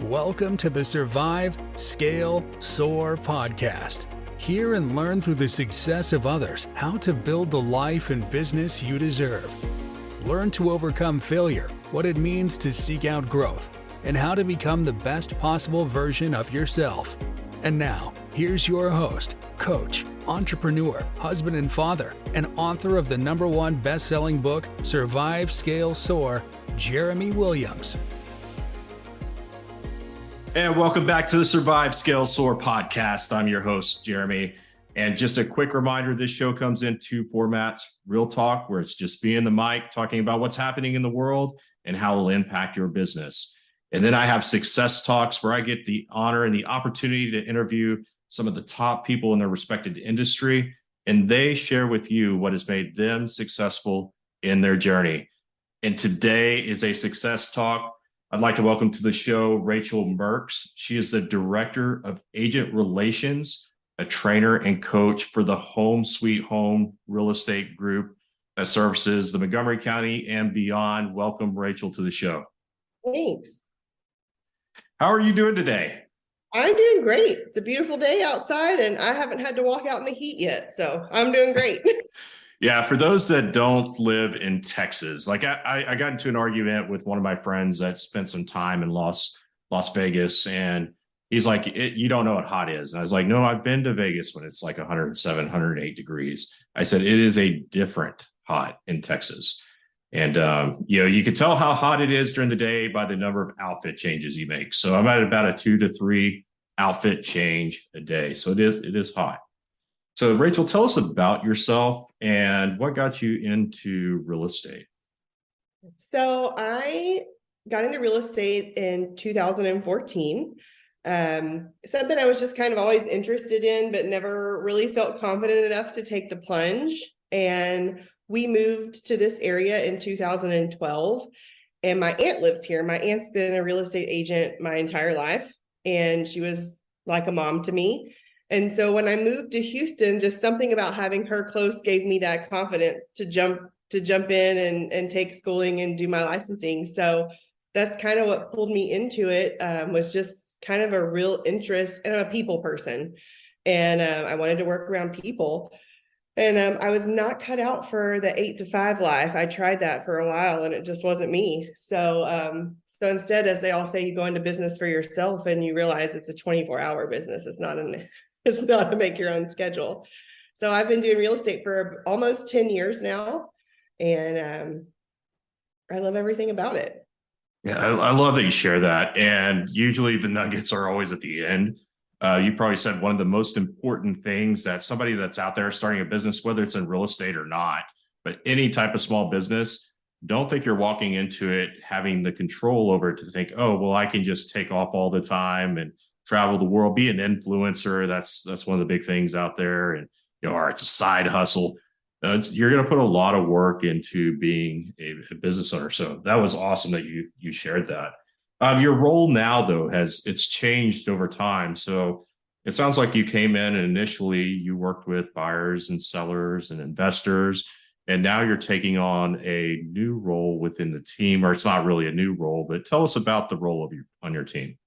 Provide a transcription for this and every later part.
Welcome to the Survive, Scale, Soar podcast. Hear and learn through the success of others how to build the life and business you deserve. Learn to overcome failure, what it means to seek out growth, and how to become the best possible version of yourself. And now, here's your host, coach, entrepreneur, husband and father, and author of the #1 best-selling book, Survive, Scale, Soar, Jeremy Williams. And welcome back to the Survive, Scale, Soar podcast. I'm your host, Jeremy. And just a quick reminder, this show comes in two formats: real talk, where it's just me and the mic talking about what's happening in the world and how it'll impact your business. And then I have success talks, where I get the honor and the opportunity to interview some of the top people in their respected industry, and they share with you what has made them successful in their journey. And today is a success talk. I'd like to welcome to the show Rachel Merks. She is the Director of Agent Relations, a trainer and coach for the Home Sweet Home Real Estate Group that services the Montgomery County and beyond. Welcome, Rachel, to the show. Thanks. How are you doing today? I'm doing great. It's a beautiful day outside, and I haven't had to walk out in the heat yet, so I'm doing great. Yeah, for those that don't live in Texas, like I got into an argument with one of my friends that spent some time in Las Vegas, and he's like, you don't know what hot is. And I was like, no, I've been to Vegas when it's like 107, 108 degrees. I said, it is a different hot in Texas. And, you can tell how hot it is during the day by the number of outfit changes you make. So I'm at about a 2 to 3 outfit change a day. So it is hot. So Rachel, tell us about yourself and what got you into real estate. So I got into real estate in 2014. Something I was just kind of always interested in, but never really felt confident enough to take the plunge. And we moved to this area in 2012. And my aunt lives here. My aunt's been a real estate agent my entire life, and she was like a mom to me. And so when I moved to Houston, just something about having her close gave me that confidence to jump in and take schooling and do my licensing. So that's kind of what pulled me into it, was just kind of a real interest. And I'm a people person, and I wanted to work around people. And I was not cut out for the 8 to 5 life. I tried that for a while, and it just wasn't me. So instead, as they all say, you go into business for yourself, and you realize it's a 24-hour business. It's not to make your own schedule. So I've been doing real estate for almost 10 years now, and I love everything about it. Yeah, I love that you share that. And usually the nuggets are always at the end. You probably said one of the most important things that somebody that's out there starting a business, whether it's in real estate or not, but any type of small business, don't think you're walking into it having the control over it to think, oh, well, I can just take off all the time and travel the world, be an influencer. That's one of the big things out there. And, or it's a side hustle. You're going to put a lot of work into being a business owner. So that was awesome that you shared that. Your role now, though, it's changed over time. So it sounds like you came in and initially you worked with buyers and sellers and investors, and now you're taking on a new role within the team, or it's not really a new role, but tell us about the role on your team.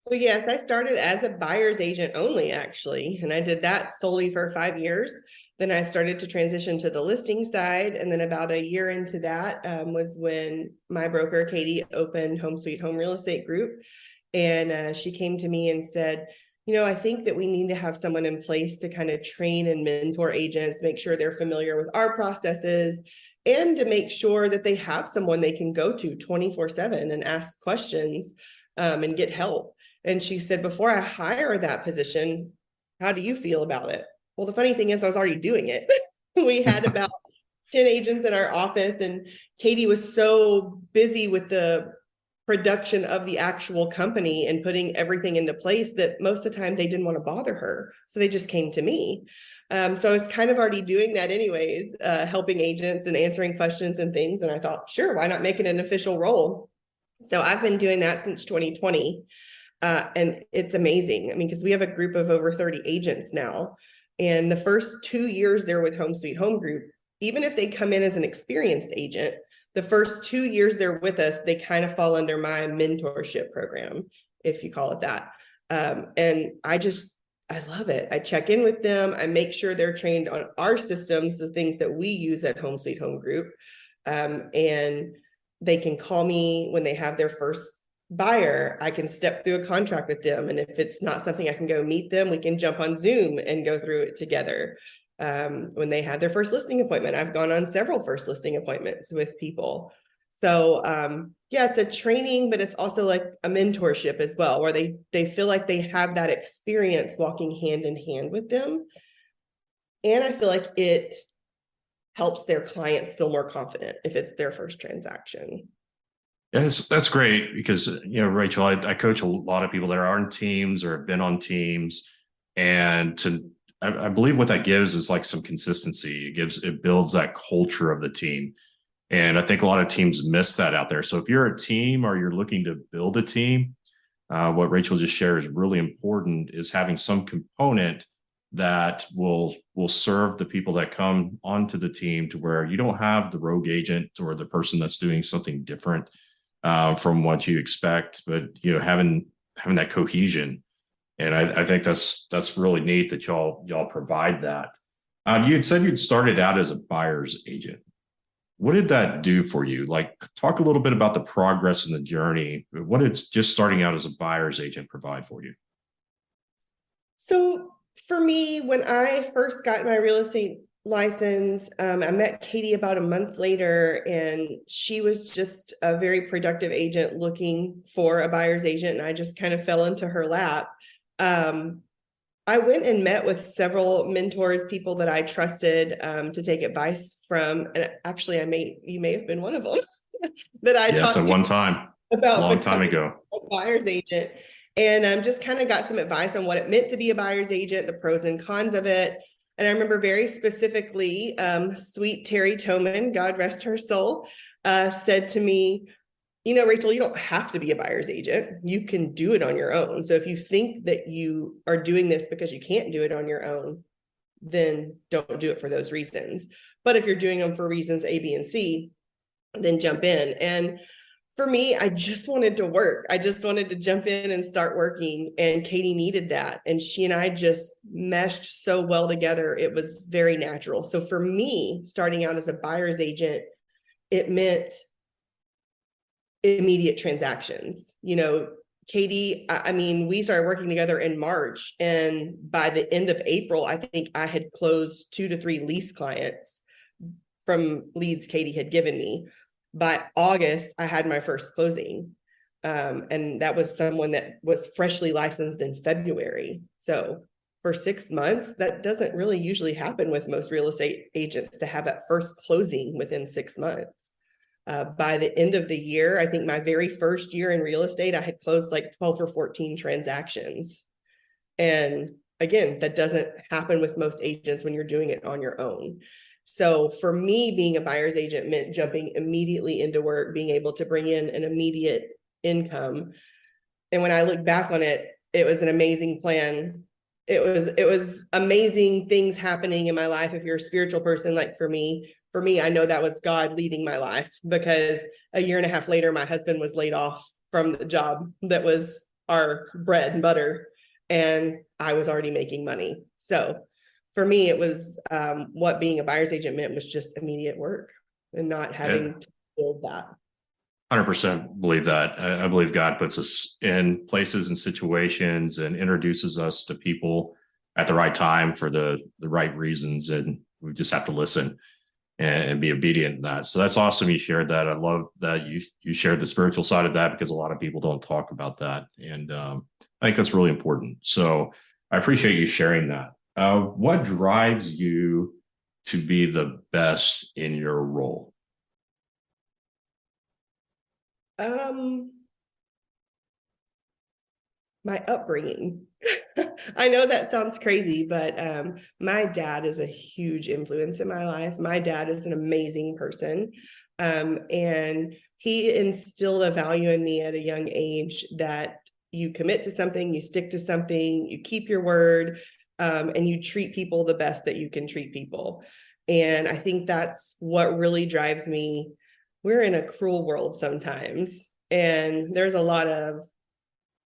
So yes, I started as a buyer's agent only, actually, and I did that solely for 5 years. Then I started to transition to the listing side, and then about a year into that was when my broker, Katie, opened Home Sweet Home Real Estate Group, and she came to me and said, I think that we need to have someone in place to kind of train and mentor agents, make sure they're familiar with our processes, and to make sure that they have someone they can go to 24/7 and ask questions and get help. And she said, before I hire that position, how do you feel about it? Well, the funny thing is I was already doing it. We had about 10 agents in our office, and Katie was so busy with the production of the actual company and putting everything into place that most of the time they didn't want to bother her. So they just came to me. So I was kind of already doing that anyways, helping agents and answering questions and things. And I thought, sure, why not make it an official role? So I've been doing that since 2020. And it's amazing. I mean, because we have a group of over 30 agents now. And the first 2 years they're with Home Sweet Home Group, even if they come in as an experienced agent, the first 2 years they're with us, they kind of fall under my mentorship program. if you call it that. And I love it. I check in with them. I make sure they're trained on our systems, the things that we use at Home Sweet Home Group. And they can call me when they have their first buyer. I can step through a contract with them. And if it's not something I can go meet them, we can jump on Zoom and go through it together. When they had their first listing appointment, I've gone on several first listing appointments with people. So yeah, it's a training, but it's also like a mentorship as well, where they feel like they have that experience walking hand in hand with them. And I feel like it helps their clients feel more confident if it's their first transaction. Yes, that's great because, Rachel, I coach a lot of people that are on teams or have been on teams. And I believe what that gives is like some consistency. It builds that culture of the team. And I think a lot of teams miss that out there. So if you're a team or you're looking to build a team, what Rachel just shared is really important, is having some component that will serve the people that come onto the team, to where you don't have the rogue agent or the person that's doing something different from what you expect, but having that cohesion. And I think that's really neat that y'all provide that. You had said you'd started out as a buyer's agent. What did that do for you? Like, talk a little bit about the progress in the journey. What did just starting out as a buyer's agent provide for you? So for me, when I first got my real estate license, I met Katie about a month later, and she was just a very productive agent looking for a buyer's agent, and I just kind of fell into her lap. I went and met with several mentors, people that I trusted to take advice from. And actually, you may have been one of them that I Yes, talked at to one time, about long time becoming ago. a buyer's agent. And just kind of got some advice on what it meant to be a buyer's agent, the pros and cons of it. And I remember very specifically, sweet Terry Toman, God rest her soul, said to me, Rachel, you don't have to be a buyer's agent. You can do it on your own. So if you think that you are doing this because you can't do it on your own, then don't do it for those reasons. But if you're doing them for reasons A, B, and C, then jump in. And for me, I just wanted to work. I just wanted to jump in and start working. And Katie needed that. And she and I just meshed so well together. It was very natural. So for me, starting out as a buyer's agent, it meant immediate transactions. Katie, I mean, we started working together in March, and by the end of April, I think I had closed 2 to 3 lease clients from leads Katie had given me. By August, I had my first closing. And that was someone that was freshly licensed in February. So for 6 months, that doesn't really usually happen with most real estate agents, to have that first closing within 6 months. By the end of the year, I think my very first year in real estate, I had closed like 12 or 14 transactions. And again, that doesn't happen with most agents when you're doing it on your own. So for me, being a buyer's agent meant jumping immediately into work, being able to bring in an immediate income. And when I look back on it, it was an amazing plan. It was amazing things happening in my life. If you're a spiritual person, like for me, I know that was God leading my life, because a year and a half later, my husband was laid off from the job that was our bread and butter, and I was already making money. So for me, it was what being a buyer's agent meant was just immediate work and not having to build that. 100% believe that. I believe God puts us in places and situations and introduces us to people at the right time for the right reasons. And we just have to listen and be obedient in that. So that's awesome. You shared that. I love that you shared the spiritual side of that, because a lot of people don't talk about that. And I think that's really important. So I appreciate you sharing that. What drives you to be the best in your role? My upbringing. I know that sounds crazy, but my dad is a huge influence in my life. My dad is an amazing person. And he instilled a value in me at a young age that you commit to something, you stick to something, you keep your word, and you treat people the best that you can treat people. And I think that's what really drives me. We're in a cruel world sometimes, and there's a lot of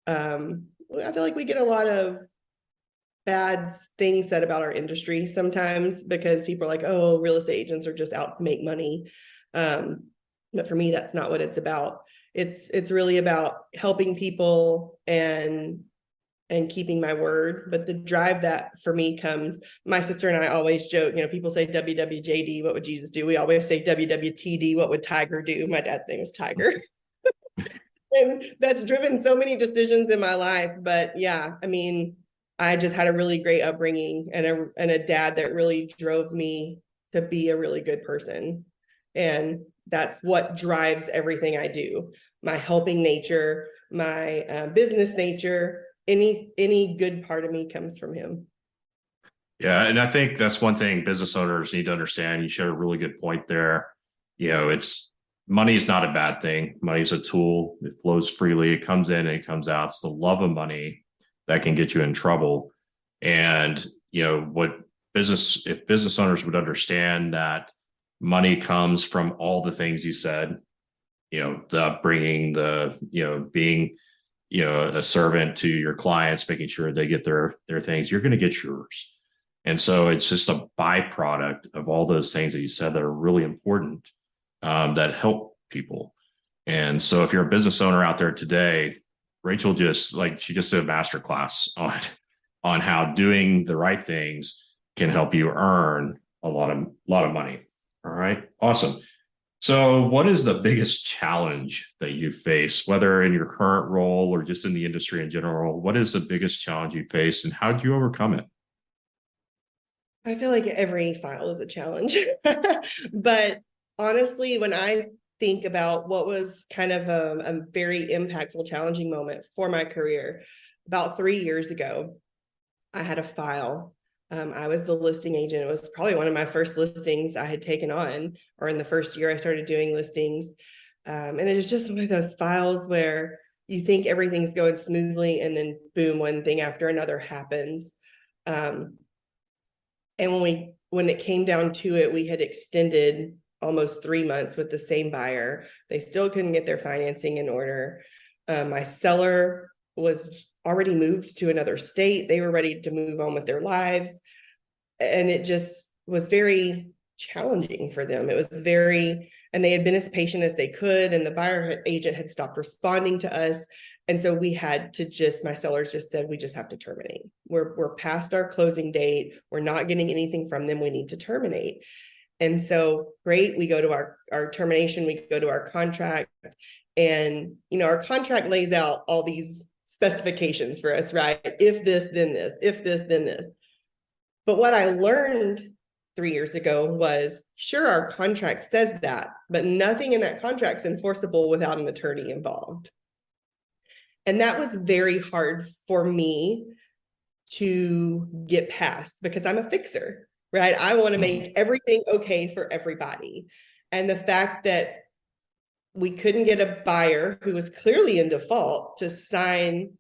I feel like we get a lot of bad things said about our industry sometimes because people are like, oh, real estate agents are just out to make money. But for me, that's not what it's about. It's really about helping people and keeping my word. But the drive that for me comes, my sister and I always joke, people say WWJD, what would Jesus do? We always say WWTD, what would Tiger do? My dad's name is Tiger. And that's driven so many decisions in my life. But yeah, I mean, I just had a really great upbringing and a dad that really drove me to be a really good person. And that's what drives everything I do. My helping nature, my business nature, any good part of me comes from him. Yeah, and I think that's one thing business owners need to understand. You shared a really good point there. It's money is not a bad thing. Money is a tool. It flows freely. It comes in and it comes out. It's the love of money that can get you in trouble. And if business owners would understand that money comes from all the things you said, the upbringing, being a servant to your clients, making sure they get their things, you're going to get yours. And so it's just a byproduct of all those things that you said that are really important, that help people. And so if you're a business owner out there today, Rachel she just did a masterclass on how doing the right things can help you earn a lot of money. All right. Awesome. So what is the biggest challenge that you face, whether in your current role or just in the industry in general? What is the biggest challenge you face and how did you overcome it? I feel like every file is a challenge. But honestly, when I think about what was kind of a very impactful, challenging moment for my career, about 3 years ago, I had a file. I was the listing agent. It was probably one of my first listings I had taken on, or in the first year I started doing listings. And it is just one of those files where you think everything's going smoothly and then boom, one thing after another happens. And when it came down to it, we had extended almost 3 months with the same buyer. They still couldn't get their financing in order. My seller was already moved to another state. They were ready to move on with their lives. And it just was very challenging for them. It was and they had been as patient as they could. And the buyer agent had stopped responding to us. And so we had to my sellers just said, we just have to terminate. We're past our closing date. We're not getting anything from them. We need to terminate. And so great, we go to our termination, we go to our contract, and our contract lays out all these specifications for us, right? If this, then this, if this, then this. But what I learned 3 years ago was, sure, our contract says that, but nothing in that contract is enforceable without an attorney involved. And that was very hard for me to get past because I'm a fixer, right? I want to make everything okay for everybody. And the fact that we couldn't get a buyer who was clearly in default to sign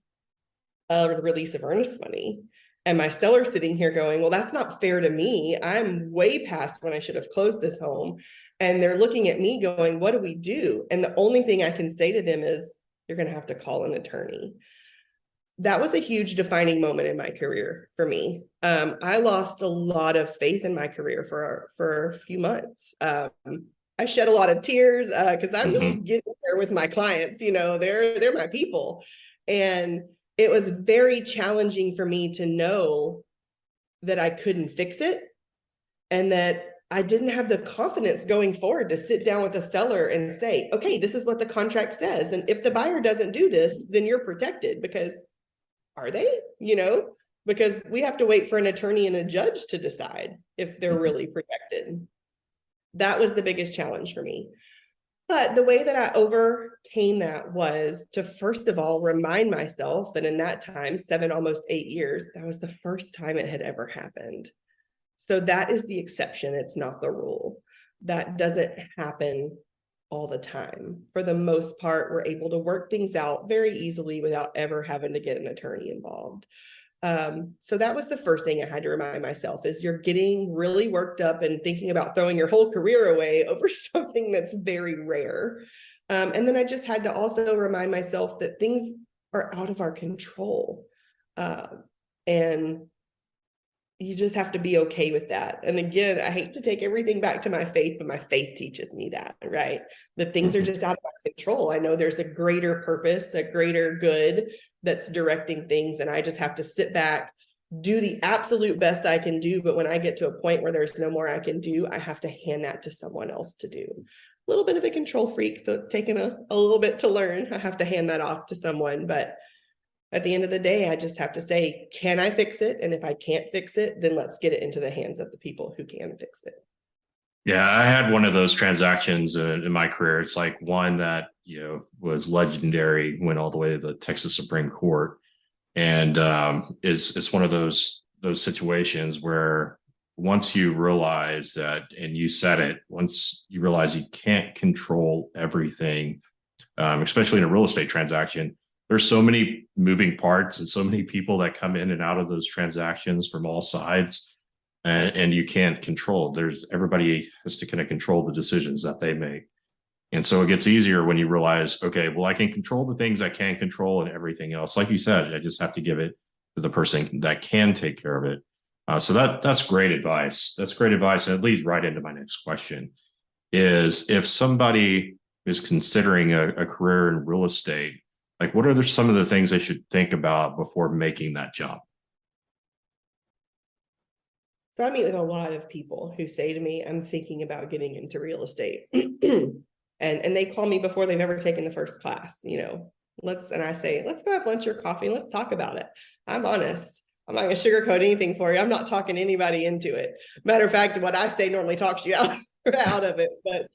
a release of earnest money. And my seller sitting here going, well, that's not fair to me. I'm way past when I should have closed this home. And they're looking at me going, what do we do? And the only thing I can say to them is, you're going to have to call an attorney. That was a huge defining moment in my career for me. I lost a lot of faith in my career for a few months. I shed a lot of tears because I'm really getting there with my clients. They're my people. And it was very challenging for me to know that I couldn't fix it and that I didn't have the confidence going forward to sit down with a seller and say, okay, this is what the contract says. And if the buyer doesn't do this, then you're protected. Because are they? Because we have to wait for an attorney and a judge to decide if they're really protected. That was the biggest challenge for me. But the way that I overcame that was to, first of all, remind myself that in that time, 7, almost 8 years, that was the first time it had ever happened. So that is the exception. It's not the rule. That doesn't happen all the time. For the most part, we're able to work things out very easily without ever having to get an attorney involved. So that was the first thing I had to remind myself is you're getting really worked up and thinking about throwing your whole career away over something that's very rare. And then I just had to also remind myself that things are out of our control. And you just have to be okay with that. And again, I hate to take everything back to my faith, but my faith teaches me that, right? That things are just out of my control. I know there's a greater purpose, a greater good that's directing things. And I just have to sit back, do the absolute best I can do. But when I get to a point where there's no more I can do, I have to hand that to someone else to do. A little bit of a control freak, so it's taken a little bit to learn. I have to hand that off to someone. But at the end of the day, I just have to say, can I fix it? And if I can't fix it, then let's get it into the hands of the people who can fix it. Yeah, I had one of those transactions in my career. It's like one that, was legendary, went all the way to the Texas Supreme Court. And it's one of those situations where once you realize that, and you said it, once you realize you can't control everything, especially in a real estate transaction, there's so many moving parts and so many people that come in and out of those transactions from all sides, and you can't control. Everybody has to kind of control the decisions that they make. And so it gets easier when you realize, okay, well, I can control the things I can control, and everything else, like you said, I just have to give it to the person that can take care of it. So that's great advice. That's great advice. And it leads right into my next question is, if somebody is considering a career in real estate, like, what are some of the things they should think about before making that jump? So I meet with a lot of people who say to me, I'm thinking about getting into real estate. And they call me before they've ever taken the first class, and I say, let's go have lunch or coffee and let's talk about it. I'm honest. I'm not going to sugarcoat anything for you. I'm not talking anybody into it. Matter of fact, what I say normally talks you out of it. But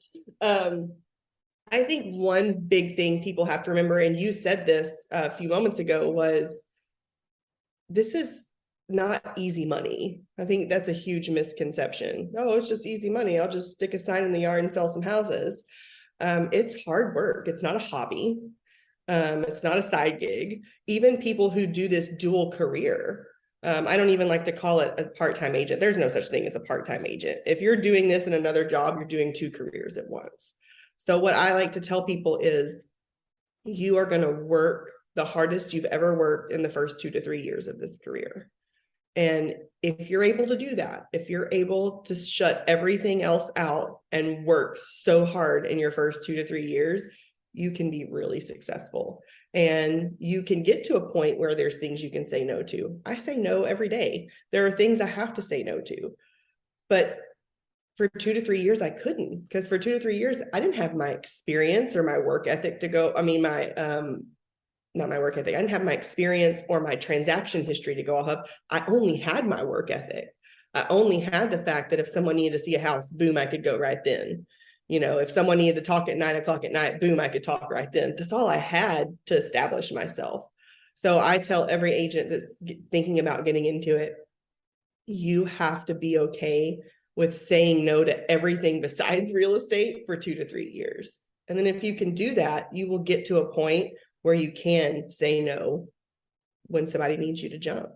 I think one big thing people have to remember, and you said this a few moments ago, was this is not easy money. I think that's a huge misconception. Oh, it's just easy money. I'll just stick a sign in the yard and sell some houses. It's hard work. It's not a hobby. It's not a side gig. Even people who do this dual career, I don't even like to call it a part-time agent. There's no such thing as a part-time agent. If you're doing this in another job, you're doing two careers at once. So what I like to tell people is, you are going to work the hardest you've ever worked in the first 2 to 3 years of this career. And if you're able to do that, if you're able to shut everything else out and work so hard in your first 2 to 3 years, you can be really successful. And you can get to a point where there's things you can say no to. I say no every day. There are things I have to say no to. But for 2 to 3 years, I couldn't, because for 2 to 3 years, I didn't have my experience or my work ethic to go. I mean, not my work ethic. I didn't have my experience or my transaction history to go off of. I only had my work ethic. I only had the fact that if someone needed to see a house, boom, I could go right then. If someone needed to talk at 9:00 at night, boom, I could talk right then. That's all I had to establish myself. So I tell every agent that's thinking about getting into it, you have to be okay with saying no to everything besides real estate for 2 to 3 years. And then if you can do that, you will get to a point where you can say no when somebody needs you to jump.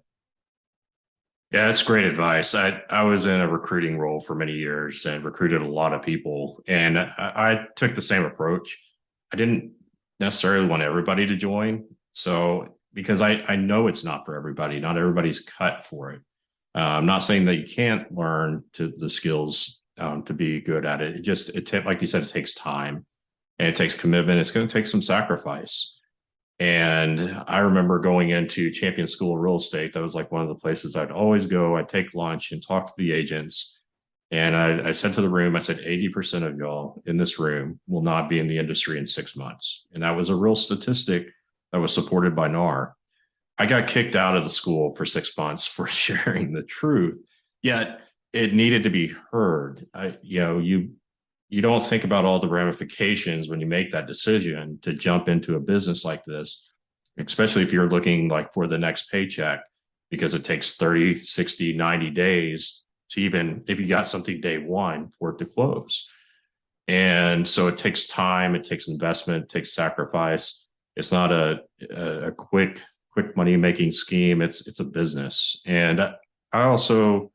Yeah, that's great advice. I was in a recruiting role for many years and recruited a lot of people. And I took the same approach. I didn't necessarily want everybody to join. So, because I know it's not for everybody, not everybody's cut for it. I'm not saying that you can't learn the skills to be good at it. Like you said, it takes time and it takes commitment. It's going to take some sacrifice. And I remember going into Champion School of Real Estate. That was like one of the places I'd always go. I'd take lunch and talk to the agents. And I said to the room, I said, 80% of y'all in this room will not be in the industry in 6 months. And that was a real statistic that was supported by NAR. I got kicked out of the school for 6 months for sharing the truth, yet it needed to be heard. You don't think about all the ramifications when you make that decision to jump into a business like this, especially if you're looking like for the next paycheck, because it takes 30, 60, 90 days to, even if you got something day one, for it to close. And so it takes time, it takes investment, it takes sacrifice. It's not a quick money making scheme. It's a business. And I also,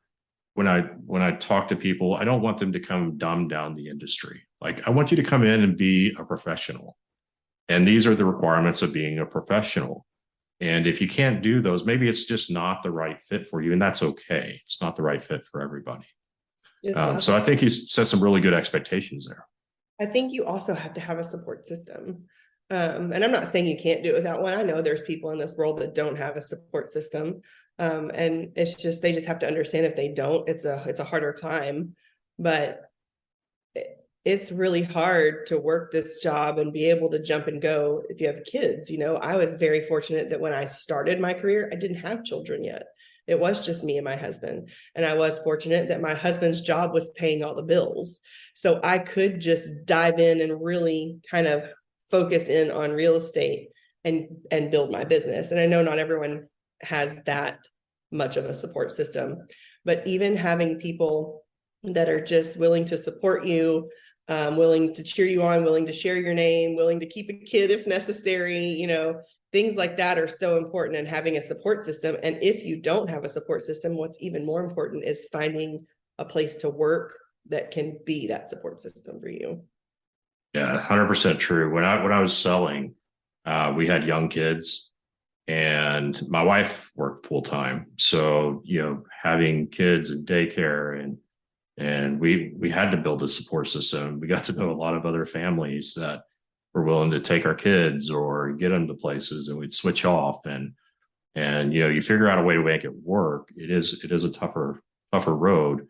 when I talk to people, I don't want them to come dumb down the industry. Like, I want you to come in and be a professional. And these are the requirements of being a professional. And if you can't do those, maybe it's just not the right fit for you, and that's okay. It's not the right fit for everybody. So I think you set some really good expectations there. I think you also have to have a support system. And I'm not saying you can't do it without one. I know there's people in this world that don't have a support system. And it's just, they just have to understand if they don't, it's a harder climb. But it's really hard to work this job and be able to jump and go if you have kids. I was very fortunate that when I started my career, I didn't have children yet. It was just me and my husband. And I was fortunate that my husband's job was paying all the bills. So I could just dive in and really kind of focus in on real estate and build my business. And I know not everyone has that much of a support system, but even having people that are just willing to support you, willing to cheer you on, willing to share your name, willing to keep a kid if necessary, things like that are so important, and having a support system. And if you don't have a support system, what's even more important is finding a place to work that can be that support system for you. Yeah, 100% true. When I was selling, we had young kids, and my wife worked full time. So, having kids and daycare, and we had to build a support system. We got to know a lot of other families that were willing to take our kids or get them to places, and we'd switch off, and you figure out a way to make it work. It is a tougher road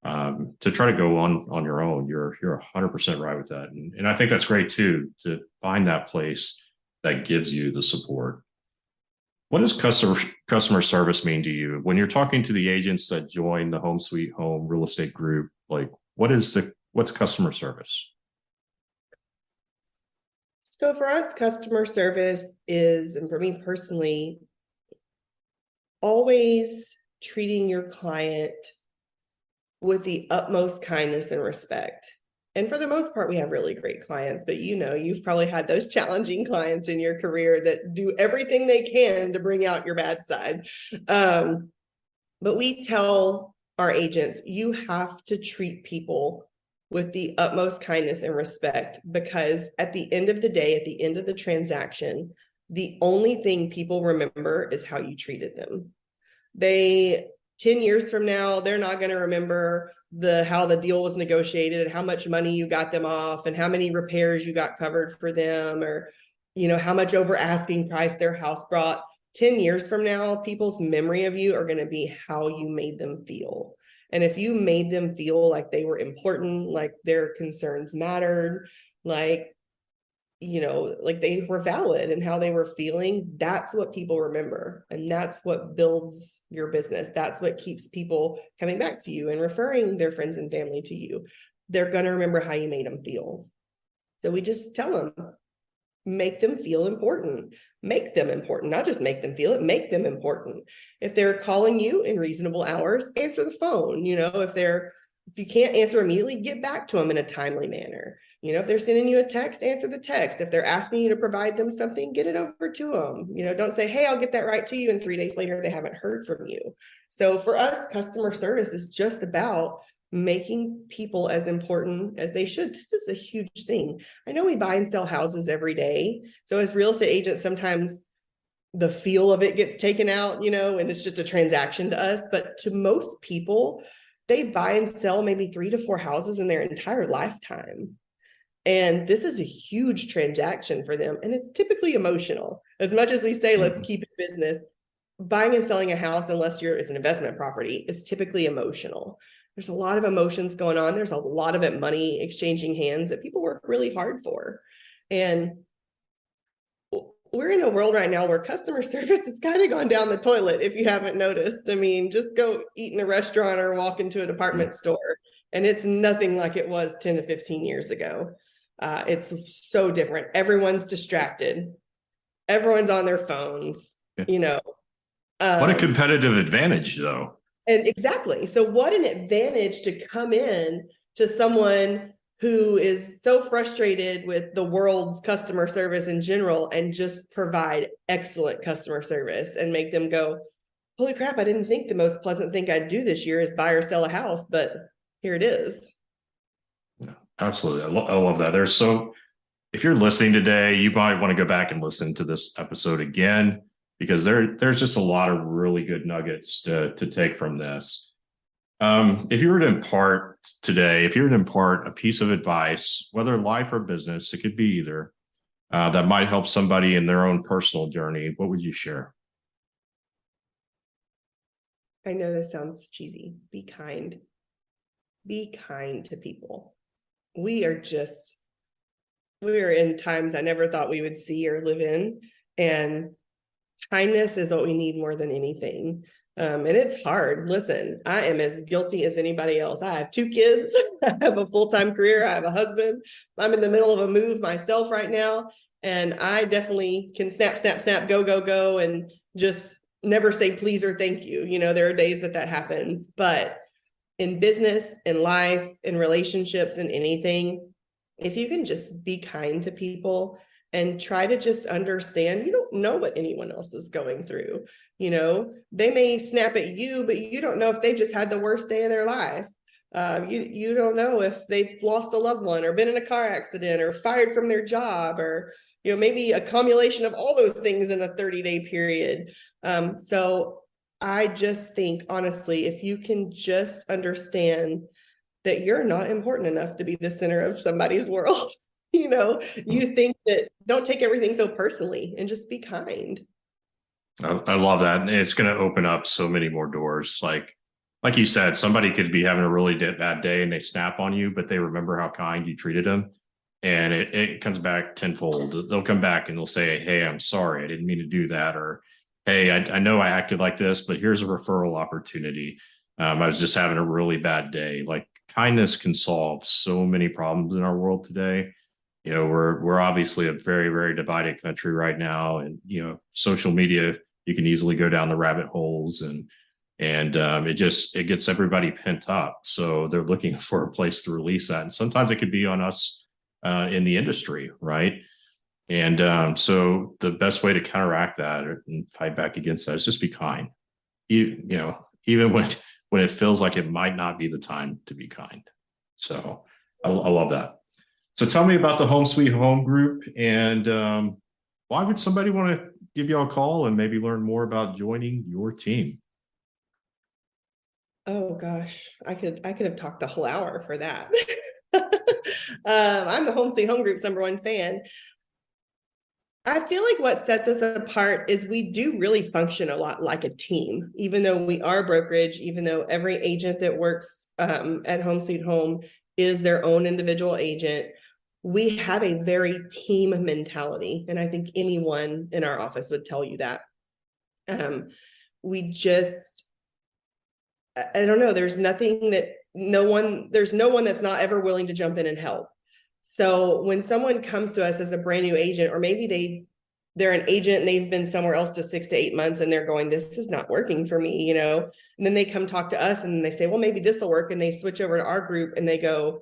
to try to go on your own. You're 100% right with that, and I think that's great too, to find that place that gives you the support. What does customer service mean to you when you're talking to the agents that join the Home Sweet Home real estate group? Like, what's customer service? So for us, customer service is, and for me personally, always treating your client with the utmost kindness and respect. And for the most part, we have really great clients, but you've probably had those challenging clients in your career that do everything they can to bring out your bad side. But we tell our agents, you have to treat people with the utmost kindness and respect, because at the end of the day, at the end of the transaction, the only thing people remember is how you treated them. 10 years from now, they're not going to remember how the deal was negotiated and how much money you got them off and how many repairs you got covered for them, or how much over asking price their house brought. 10 years from now, people's memory of you are going to be how you made them feel. And if you made them feel like they were important, like their concerns mattered, like they were valid and how they were feeling, that's what people remember. And that's what builds your business. That's what keeps people coming back to you and referring their friends and family to you. They're going to remember how you made them feel. So we just tell them, make them feel important, make them important, not just make them feel it, make them important. If they're calling you in reasonable hours, answer the phone. If you can't answer immediately, get back to them in a timely manner. If they're sending you a text, answer the text. If they're asking you to provide them something, get it over to them. Don't say, hey, I'll get that right to you, and 3 days later, they haven't heard from you. So for us, customer service is just about making people as important as they should. This is a huge thing. I know we buy and sell houses every day. So as real estate agents, sometimes the feel of it gets taken out, and it's just a transaction to us. But to most people, they buy and sell maybe 3 to 4 houses in their entire lifetime. And this is a huge transaction for them. And it's typically emotional. As much as we say, let's keep it business, buying and selling a house, unless it's an investment property, is typically emotional. There's a lot of emotions going on. There's a lot of it money exchanging hands that people work really hard for. And we're in a world right now where customer service has kind of gone down the toilet, if you haven't noticed. I mean, just go eat in a restaurant or walk into a department store, and it's nothing like it was 10 to 15 years ago. It's so different. Everyone's distracted. Everyone's on their phones, What a competitive advantage, though. And exactly. So what an advantage to come in to someone who is so frustrated with the world's customer service in general and just provide excellent customer service and make them go, holy crap, I didn't think the most pleasant thing I'd do this year is buy or sell a house, but here it is. Yeah, absolutely. I love that. If you're listening today, you might want to go back and listen to this episode again. because there's just a lot of really good nuggets to take from this. If you were to impart today, if you were to impart a piece of advice, whether life or business, it could be either, that might help somebody in their own personal journey, what would you share? I know this sounds cheesy. Be kind. Be kind to people. We are in times I never thought we would see or live in. And kindness is what we need more than anything. And it's hard. Listen, I am as guilty as anybody else. I have 2 kids. I have a full-time career. I have a husband. I'm in the middle of a move myself right now. And I definitely can snap, snap, snap, go, go, go, and just never say please or thank you. There are days that happens. But in business, in life, in relationships, in anything, if you can just be kind to people and try to just understand, you don't know what anyone else is going through. They may snap at you, but you don't know if they've just had the worst day of their life. You don't know if they've lost a loved one or been in a car accident or fired from their job, or maybe a accumulation of all those things in a 30-day period. So I just think, honestly, if you can just understand that you're not important enough to be the center of somebody's world, you think that, don't take everything so personally and just be kind. I love that. And it's going to open up so many more doors. Like you said, somebody could be having a really bad day and they snap on you, but they remember how kind you treated them. And it comes back tenfold. They'll come back and they'll say, hey, I'm sorry, I didn't mean to do that. Or, hey, I know I acted like this, but here's a referral opportunity. I was just having a really bad day. Like, kindness can solve so many problems in our world today. We're obviously a very, very divided country right now, and social media, you can easily go down the rabbit holes, and it gets everybody pent up. So they're looking for a place to release that, and sometimes it could be on us in the industry, right? And so the best way to counteract that and fight back against that is just be kind. Even when it feels like it might not be the time to be kind. So I love that. So tell me about the Home Sweet Home group, and why would somebody want to give you a call and maybe learn more about joining your team? Oh gosh, I could have talked the whole hour for that. I'm the Home Sweet Home group's #1 fan. I feel like what sets us apart is we do really function a lot like a team, even though we are brokerage, even though every agent that works at Home Sweet Home is their own individual agent. We have a very team mentality. And I think anyone in our office would tell you that. I don't know, there's no one that's not ever willing to jump in and help. So when someone comes to us as a brand new agent, or maybe they're an agent and they've been somewhere else to 6 to 8 months and they're going, this is not working for me, and then they come talk to us and they say, well, maybe this will work. And they switch over to our group and they go,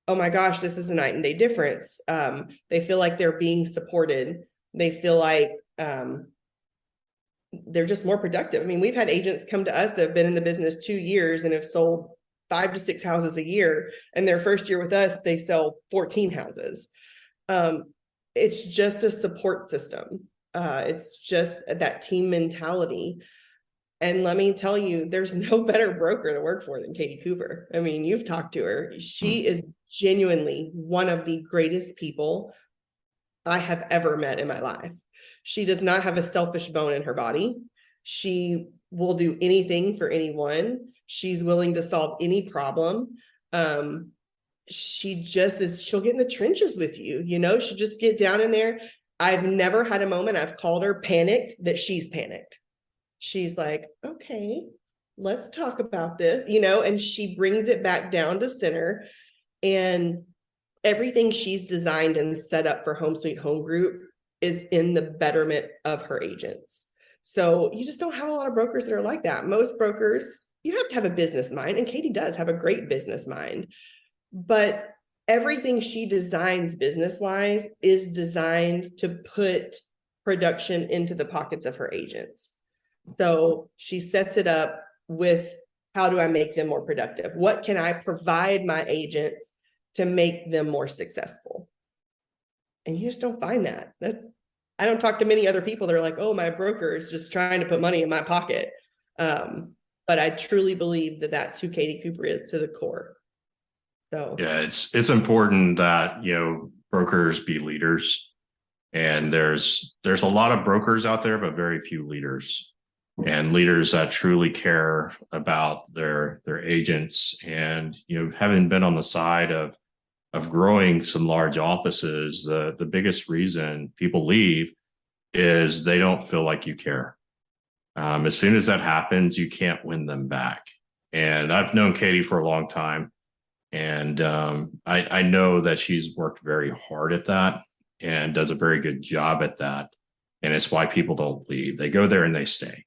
oh my gosh, this is a night and day difference. They feel like they're being supported. They feel like they're just more productive. I mean, we've had agents come to us that have been in the business 2 years and have sold 5 to 6 houses a year. And their first year with us, they sell 14 houses. It's just a support system. It's just that team mentality. And let me tell you, there's no better broker to work for than Katie Cooper. I mean, you've talked to her. She is genuinely one of the greatest people I have ever met in my life. She does not have a selfish bone in her body. She will do anything for anyone. She's willing to solve any problem. She'll get in the trenches with you, she'll just get down in there. I've never had a moment I've called her panicked that she's panicked. She's like, okay, let's talk about this, and she brings it back down to center. And everything she's designed and set up for Home Sweet Home Group is in the betterment of her agents. So you just don't have a lot of brokers that are like that. Most brokers, you have to have a business mind, and Katie does have a great business mind. But everything she designs business-wise is designed to put production into the pockets of her agents. So she sets it up with, how do I make them more productive? What can I provide my agents to make them more successful? And you just don't find that. I don't talk to many other people that are like, oh, my broker is just trying to put money in my pocket. But I truly believe that that's who Katie Cooper is to the core. So yeah, it's important that, brokers be leaders. And there's a lot of brokers out there, but very few leaders, and leaders that truly care about their agents. And, having been on the side of growing some large offices, the biggest reason people leave is they don't feel like you care. As soon as that happens, you can't win them back. And I've known Katie for a long time, and I know that she's worked very hard at that and does a very good job at that. And it's why people don't leave. They go there and they stay.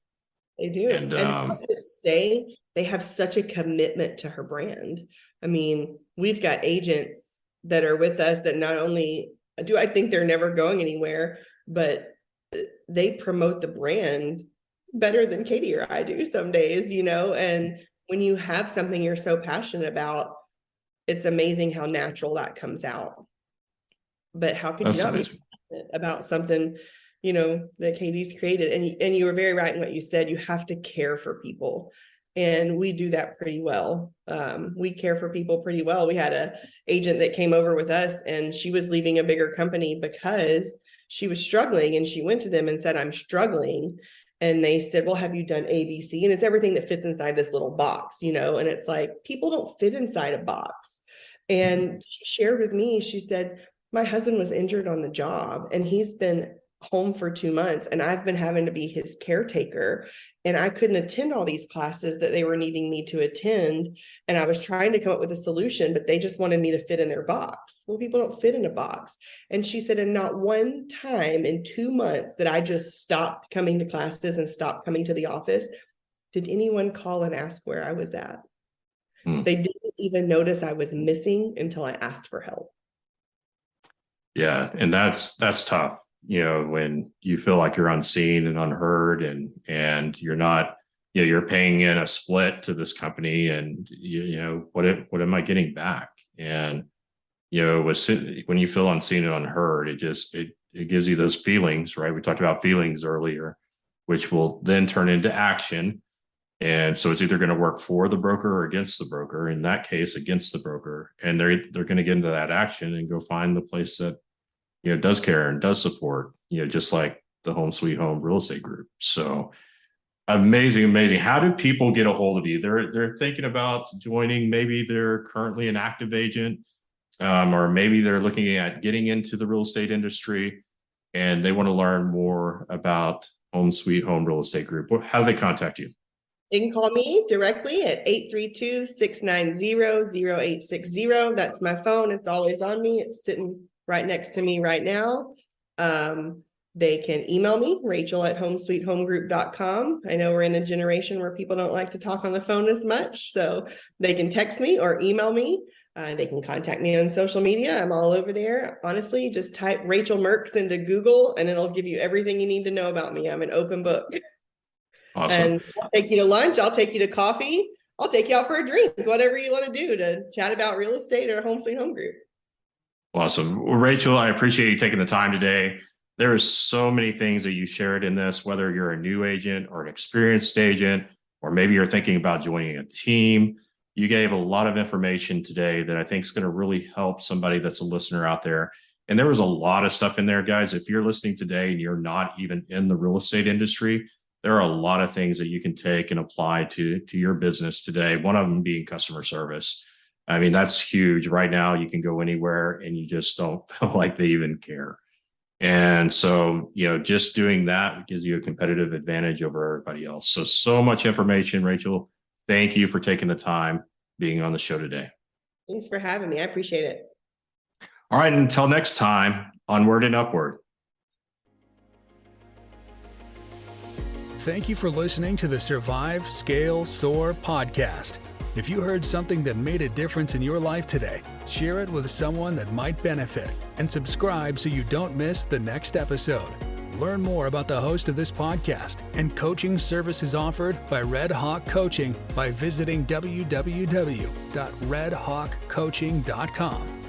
They do. And not to stay, they have such a commitment to her brand. I mean, we've got agents that are with us that not only do I think they're never going anywhere, but they promote the brand better than Katie or I do some days, and when you have something you're so passionate about, it's amazing how natural that comes out. But how could you not be passionate about something, that Katie's created? And you were very right in what you said. You have to care for people. And we do that pretty well. We care for people pretty well. We had an agent that came over with us, and she was leaving a bigger company because she was struggling, and she went to them and said, I'm struggling. And they said, well, have you done ABC? And it's everything that fits inside this little box, and it's like, people don't fit inside a box. And she shared with me, she said, my husband was injured on the job, and he's been home for 2 months, and I've been having to be his caretaker, and I couldn't attend all these classes that they were needing me to attend. And I was trying to come up with a solution, but they just wanted me to fit in their box. Well, people don't fit in a box. And she said, and not one time in 2 months that I just stopped coming to classes and stopped coming to the office, did anyone call and ask where I was at. They didn't even notice I was missing until I asked for help. Yeah. And that's tough. When you feel like you're unseen and unheard, and you're not, you're paying in a split to this company, and what am I getting back? And when you feel unseen and unheard, it gives you those feelings, right? We talked about feelings earlier, which will then turn into action. And so it's either going to work for the broker or against the broker. In that case, against the broker, and they're going to get into that action and go find the place that does care and does support, just like the Home Sweet Home Real Estate Group. So amazing. How do people get a hold of you? They're thinking about joining. Maybe they're currently an active agent, or maybe they're looking at getting into the real estate industry, and they want to learn more about Home Sweet Home Real Estate Group. How do they contact you? You can call me directly at 832-690-0860. That's my phone. It's always on me. It's sitting right next to me right now. They can email me, Rachel@homesweethomegroup.com. I know we're in a generation where people don't like to talk on the phone as much, so they can text me or email me. They can contact me on social media. I'm all over there. Honestly, just type Rachel Merks into Google and it'll give you everything you need to know about me. I'm an open book. Awesome. And I'll take you to lunch. I'll take you to coffee. I'll take you out for a drink, whatever you want to do to chat about real estate or Home Sweet Home Group. Awesome. Well, Rachel, I appreciate you taking the time today. There are so many things that you shared in this, whether you're a new agent or an experienced agent, or maybe you're thinking about joining a team. You gave a lot of information today that I think is going to really help somebody that's a listener out there. And there was a lot of stuff in there, guys. If you're listening today and you're not even in the real estate industry, there are a lot of things that you can take and apply to your business today. One of them being customer service. I mean, that's huge. Right now, you can go anywhere and you just don't feel like they even care. And so, just doing that gives you a competitive advantage over everybody else. So much information, Rachel. Thank you for taking the time being on the show today. Thanks for having me. I appreciate it. All right. Until next time, onward and upward. Thank you for listening to the Survive, Scale, Soar podcast. If you heard something that made a difference in your life today, share it with someone that might benefit and subscribe so you don't miss the next episode. Learn more about the host of this podcast and coaching services offered by Red Hawk Coaching by visiting www.redhawkcoaching.com.